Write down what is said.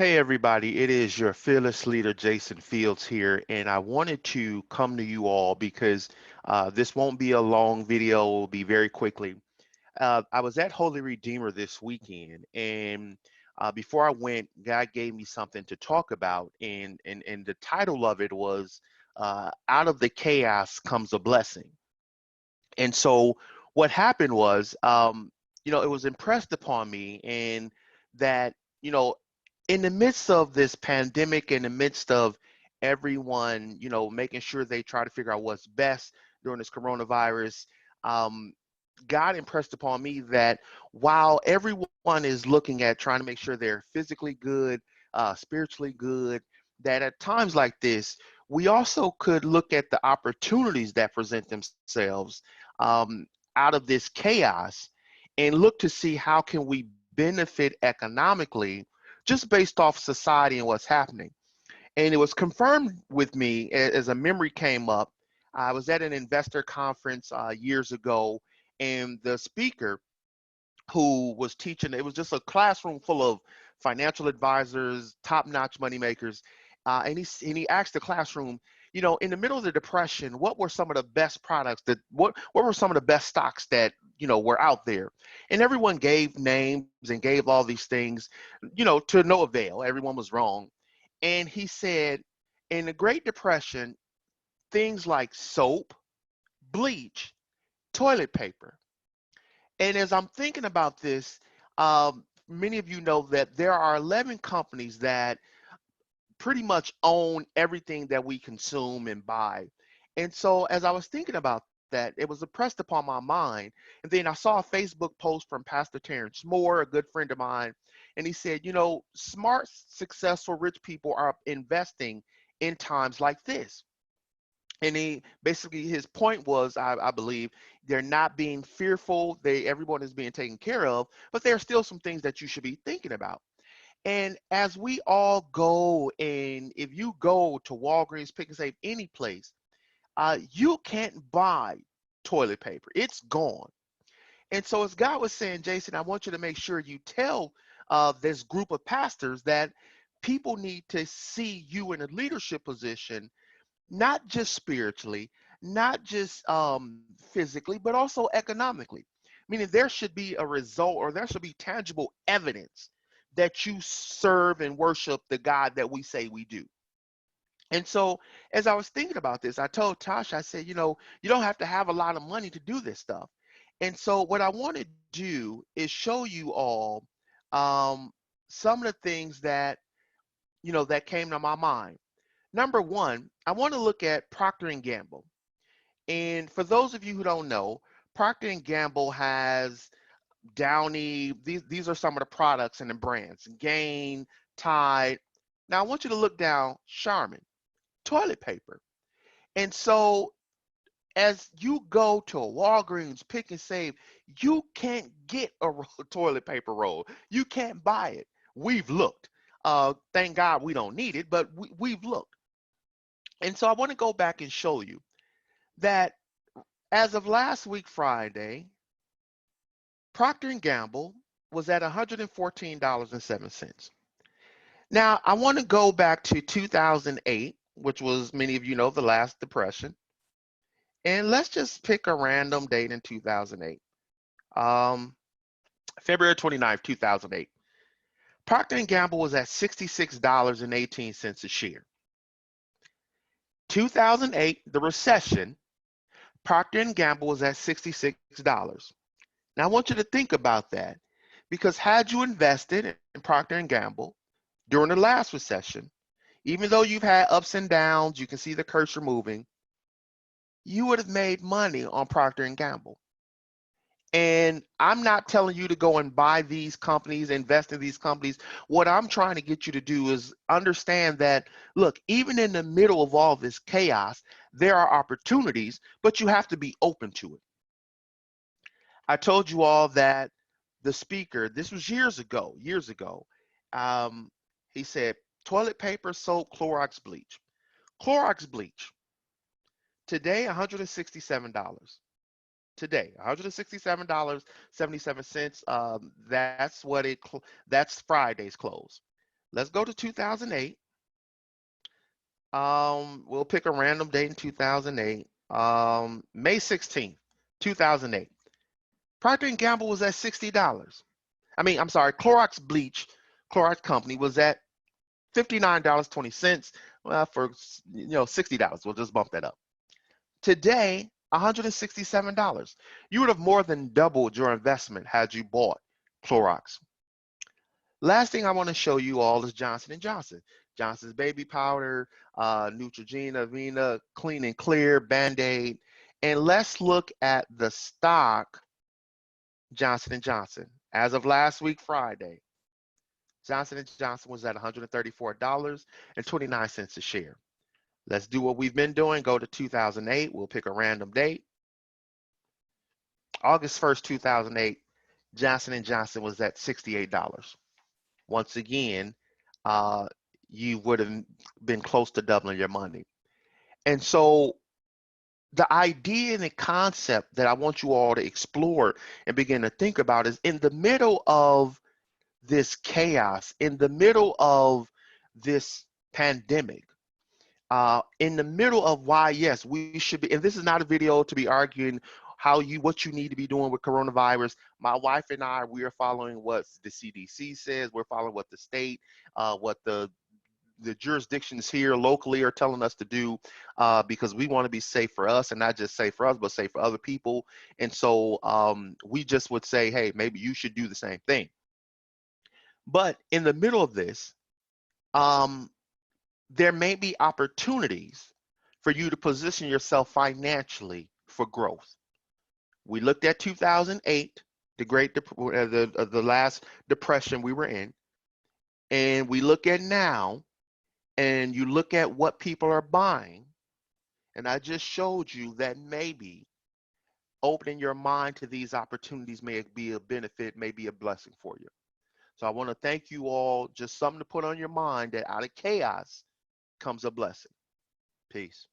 Hey everybody, it is your fearless leader Jason Fields here, and I wanted to come to you all because this won't be a long video, it will be very quickly. I was at Holy Redeemer this weekend, and before I went, God gave me something to talk about, and the title of it was Out of the Chaos Comes a Blessing. And so what happened was, it was impressed upon me, and that, you know, in the midst of this pandemic, in the midst of everyone, making sure they try to figure out what's best during this coronavirus, um, God impressed upon me that while everyone is looking at trying to make sure they're physically good, spiritually good, that at times like this, we also could look at the opportunities that present themselves um, out of this chaos and look to see how can we benefit economically just based off society and what's happening. And it was confirmed with me as a memory came up. I was at an investor conference years ago, and the speaker who was teaching, it was just a classroom full of financial advisors, top-notch money makers, and he asked the classroom, in the middle of the depression, what were some of the best products what were some of the best stocks that were out there? And everyone gave names and gave all these things, to no avail. Everyone was wrong. And he said, in the Great Depression, things like soap, bleach, toilet paper. And as I'm thinking about this, many of you know that there are 11 companies that pretty much own everything that we consume and buy. And so as I was thinking about that, it was impressed upon my mind. And then I saw a Facebook post from Pastor Terrence Moore, a good friend of mine, and he said, smart, successful, rich people are investing in times like this. And he basically, his point was, I believe, they're not being fearful. Everyone is being taken care of, but there are still some things that you should be thinking about. And as we all go, and if you go to Walgreens, Pick and Save, any place, you can't buy toilet paper. It's gone. And so as God was saying, Jason, I want you to make sure you tell this group of pastors that people need to see you in a leadership position, not just spiritually, not just physically, but also economically. Meaning there should be a result, or there should be tangible evidence that you serve and worship the God that we say we do. And so as I was thinking about this, I told Tasha, I said, you don't have to have a lot of money to do this stuff. And so what I want to do is show you all um, some of the things that, that came to my mind. Number one, I want to look at Procter and Gamble. And for those of you who don't know, Procter and Gamble has Downy. These are some of the products and the brands. Gain, Tide. Now I want you to look down. Charmin, toilet paper. And so as you go to a Walgreens, Pick and Save, you can't get a toilet paper roll. You can't buy it. We've looked. Thank God we don't need it, but we've looked. And so I want to go back and show you that as of last week, Friday, Procter and Gamble was at $114.07. Now, I want to go back to 2008, which was, many of you know, the last depression. And let's just pick a random date in 2008. Um, February 29th, 2008. Procter and Gamble was at $66.18 a share. 2008, the recession, Procter and Gamble was at $66. Now I want you to think about that, because had you invested in Procter and Gamble during the last recession, even though you've had ups and downs, you can see the cursor moving, you would have made money on Procter and Gamble. And I'm not telling you to go and buy these companies, invest in these companies. What I'm trying to get you to do is understand that, look, even in the middle of all this chaos, there are opportunities, but you have to be open to it. I told you all that the speaker, this was years ago, um, he said, toilet paper, soap, Clorox bleach. Clorox bleach, today, $167. Today, $167.77. That's Friday's close. Let's go to 2008. We'll pick a random date in 2008. May 16th, 2008. Procter & Gamble was at $60. I'm sorry, Clorox Bleach, Clorox Company was at $59.20. Well, for $60, we'll just bump that up. Today, $167. You would have more than doubled your investment had you bought Clorox. Last thing I want to show you all is Johnson & Johnson. Johnson's Baby Powder, Neutrogena, Avena, Clean and Clear, Band-Aid. And let's look at the stock Johnson & Johnson. As of last week, Friday, Johnson & Johnson was at $134.29 a share. Let's do what we've been doing. Go to 2008. We'll pick a random date. August 1st, 2008, Johnson & Johnson was at $68. Once again, you would have been close to doubling your money. And so the idea and the concept that I want you all to explore and begin to think about is, in the middle of this chaos, in the middle of this pandemic, in the middle of why, yes, we should be, and this is not a video to be arguing what you need to be doing with coronavirus. My wife and I, we are following what the CDC says. We're following what the state, what the jurisdictions here locally are telling us to do, because we want to be safe for us, and not just safe for us, but safe for other people. And so we just would say, hey, maybe you should do the same thing. But in the middle of this, there may be opportunities for you to position yourself financially for growth. We looked at 2008, the last depression we were in, and we look at now, and you look at what people are buying, and I just showed you that maybe opening your mind to these opportunities may be a benefit, may be a blessing for you. So I want to thank you all. Just something to put on your mind, that out of chaos comes a blessing. Peace.